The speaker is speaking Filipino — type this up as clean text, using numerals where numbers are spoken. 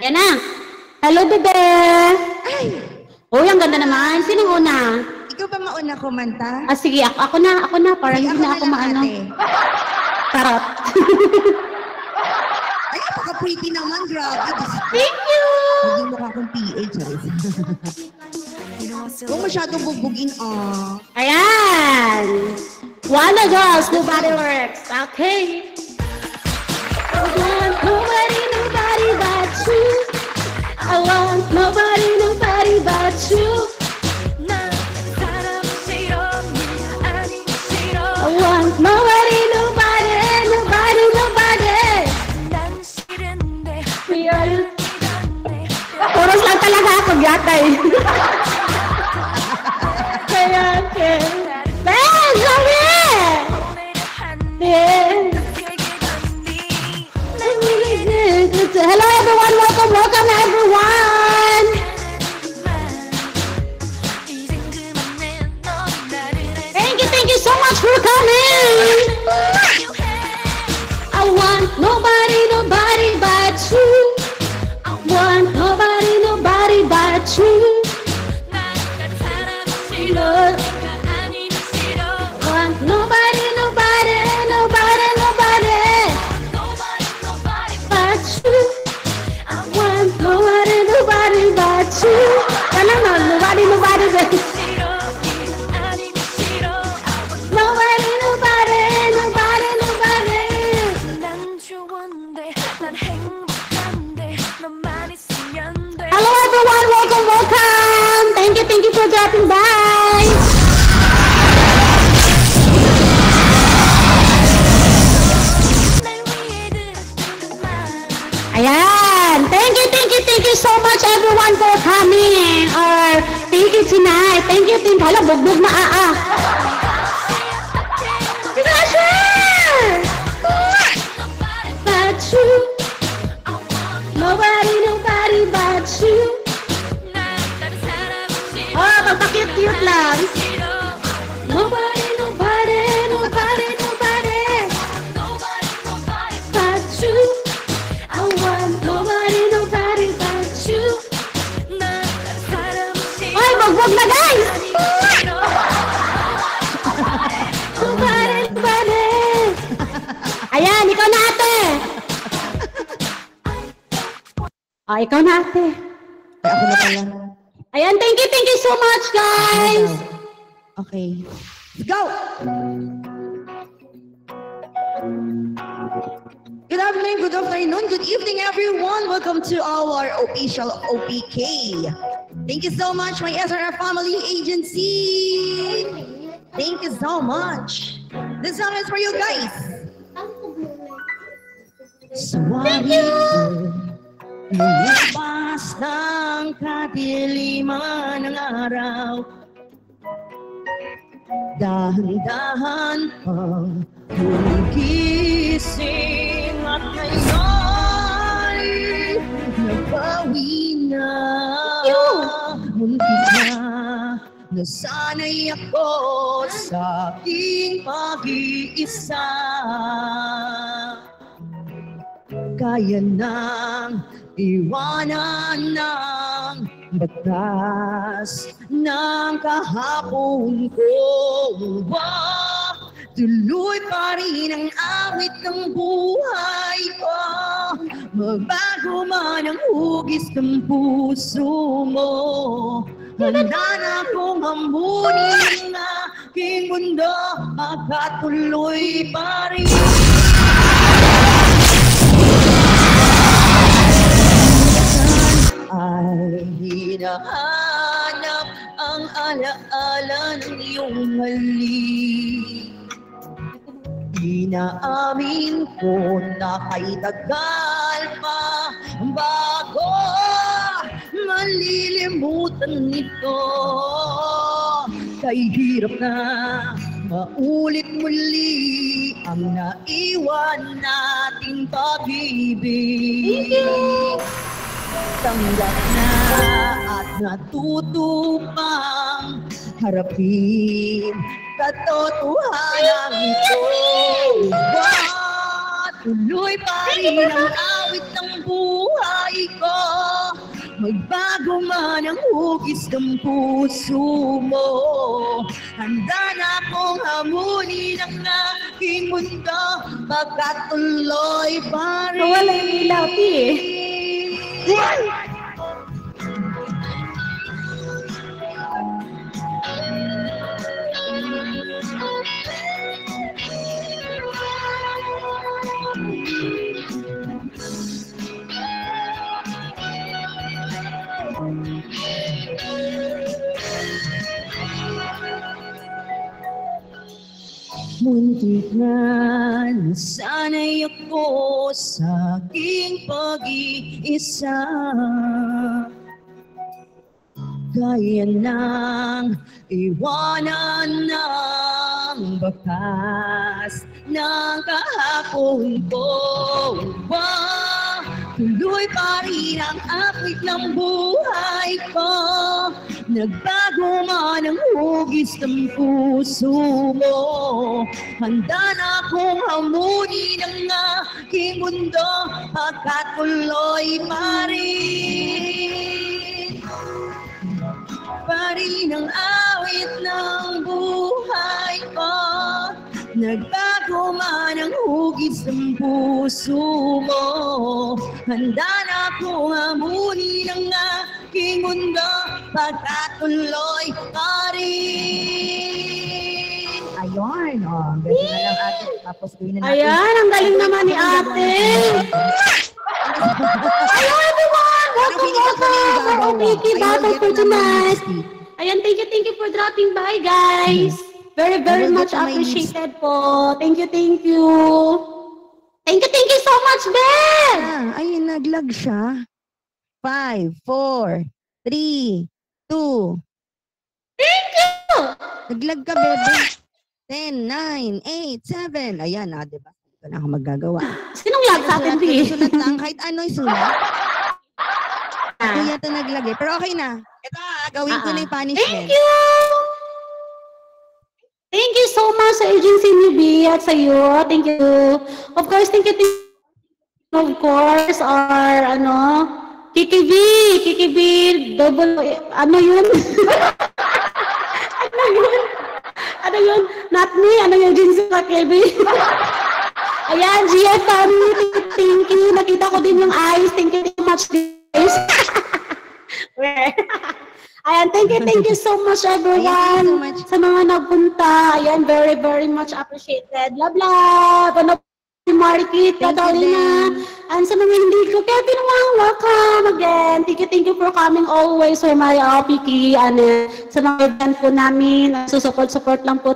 Ayan na. Hello, bebe. Ay! Uy, ang ganda naman. Sinong una? Ikaw ba mauna kumanta? Ah, sige. Ako na. Para Sige, hindi na ako lang, maano. ate. Charot. Ay, napaka-pretty naman. Grabe. Thank you. Hindi mukha akong PH. Huwag masyadong bubugin, Ayan. Wanda Girls, Nobody Works. Okay. I want nobody but you. I want nobody but you. I want nobody. We are... Oras lang talaga ako, yatay. Kaya, Ben, sabi! Hello everyone, welcome everyone! Thank you so much for coming! I want nobody but you. I want nobody but you. Lord. I want nobody but you. I want nobody but you. Nobody but you. Hello everyone, welcome. Thank you for dropping by. Ayan, thank you so much everyone for coming. Or thank you tonight. Thank you. Hala, bugbog na But you. Nobody but you. Oh, magpakit-cute lang. Nobody but you. I want nobody but you. Ay, magwag na guys! Nobody. Ayan, ikaw na ate. Ikaw na ate. Ay, ako na pala. Ayan, thank you so much guys. Okay. Let's go! Good afternoon, good evening everyone. Welcome to our official OPK. Thank you so much, my SRF family agency. Thank you so much. This song is for you guys. Thank you. Lumabas ng kadiliman ng araw, dahan-dahan pang gumising at ngayon'y nabawi na. Muntik na nasanay ako sa aking pag-iisa. Kaya nang iwanan ng batas ng kahapon ko. Tuloy pa rin ang awit ng buhay ko. Magbago man ang hugis ng puso mo, handa na akong hambunin ang aking mundo. Magkatuloy pa rin. Ay hinahanap ang alaala ng iyong halik. Inaamin ko na kay tagal pa bago malilimutan nito. Kay hirap na maulit muli ang naiwan nating pag-ibig. Tanggap na at natuto pang harapin katotohanan ito. Tuloy pa rin ang awit ng buhay ko. Magbago man ang hugis ng puso mo, handa na akong hamunin ang aking mundo, pagkatuloy pa rin. Nawala yung ilaw, Ti. Muntik na nasanay ako sa aking pag-iisa, kaya nang iwanan ng bakas ng kahapon ko. Tuloy pa rin ang akit ng buhay ko, nagbago man ang hugis ng puso mo, handa na akong hamunin ang aking mundo, pagkatuloy pa rin ang awit ng buhay ko, nagbago man ang hugis ng puso mo, handa na akong hamunin ang aking mundo, pagkatuloy pa rin. Ayun, oh, galing na lang ate. Tapos gawin na natin. Ayan, ang galing naman ni ate. Ayun, everyone! Welcome for OPK Battle for tonight. Ayan, thank you for dropping by, guys. Very much appreciated po. Thank you. Thank you so much, Ben! Ayun, naglag siya. 5, 4, 3, 2. Thank you! Naglag ka, bebe. 10, 9, 8, 7. Ayan, diba? Ito na ako magagawa. Sinong lag sa atin, Di? Sunat lang, kahit ano isulat. Kuya ito naglag eh. Pero okay na. Ito, gawin ko na yung punishment. Thank you! Thank you so much sa agency ni B at sa iyo. Thank you. Of course, thank you of course, our, Kiki B, double, ano yun? Ano yun? Not me, ano yung agency sa KB? Ayan, GF family, thank you. Nakita ko din yung eyes. Thank you so much, guys. Ayan, thank you so much, everyone. So much. Sa mga nagpunta. Ayan, very much appreciated. Love. Ano si Marikit, Catalina. And sa mga hindi ko, Kevin Wang, welcome again. Thank you for coming always for my OPK. Sa mga event po namin. Support lang po